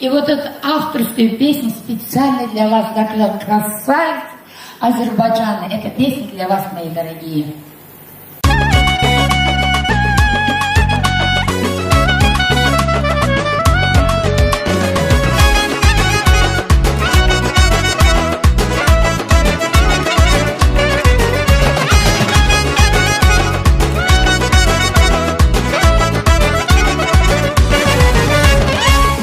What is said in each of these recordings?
И вот эту авторскую песню специально для вас написал красавец Азербайджана. Эта песня для вас, мои дорогие.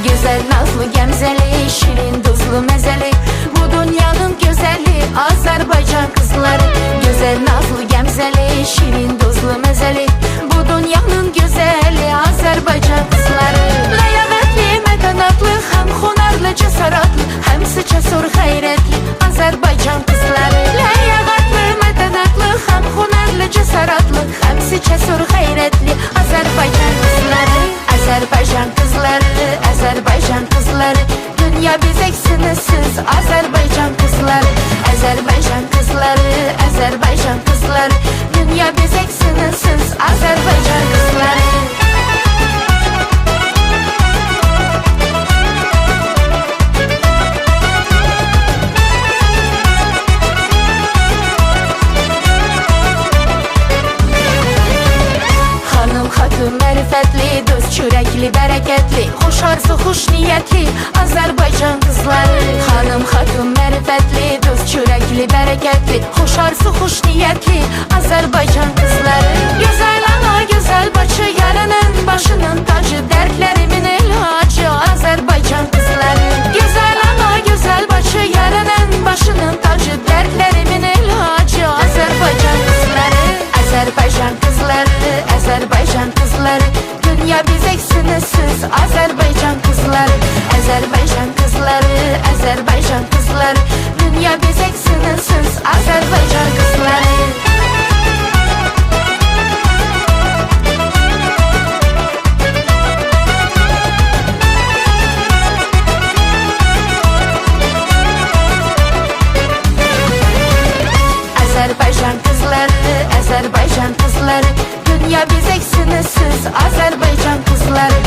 Güzel nazlı gemzeli, şirin tuzlu mezeli, bu dünyanın güzeli Azerbaycan kızları. Güzel nazlı gemzeli, şirin tuzlu mezeli, bu dünyanın güzeli Azerbaycan kızları. Ləyaqətli, mətanatlı, hem hunarlı, cesaratlı, hem cesur, xeyrətli Azerbaycan kızları. Ləyaqətli, mətanatlı, hem hunarlı, cesaratlı, hem cesur, xeyrətli Azerbaycan kızları. Azerbaycan kızları, Azerbaycan kızları, dünya biz eksiniz Azerbaycan kızları. Azerbaycan kızları, Azerbaycan kızları, dünya biz eksiniz Azerbaycan kızları. Hanım hatun mərifətli, dost çürəkli, bərəkətli, xoş arzu, xoş niyyətli Azərbaycan qızları. Hanım hatun mərifətli, dost çürəkli, bərəkətli, xoş arzu, xoş niyyətli Azərbaycan qızları. Gözəl ana, gözəl Bakı, yarının başının tacı, dərdlərimin ilacı Azərbaycan qızları. Gözəl ana, gözəl Bakı, yarının başının tacı, dərdlərimin ilacı Azərbaycan qızları. Azerbaycan kızları, Azerbaycan kızları, dünya biz eksiniz Azerbaycan kızları. Azerbaycan kızları, Azerbaycan kızları, dünya biz eksiniz Azerbaycan kızları. Azerbaycan kızları, Azerbaycan kızları, dünya biz eksiniz Azerbaycan kızları.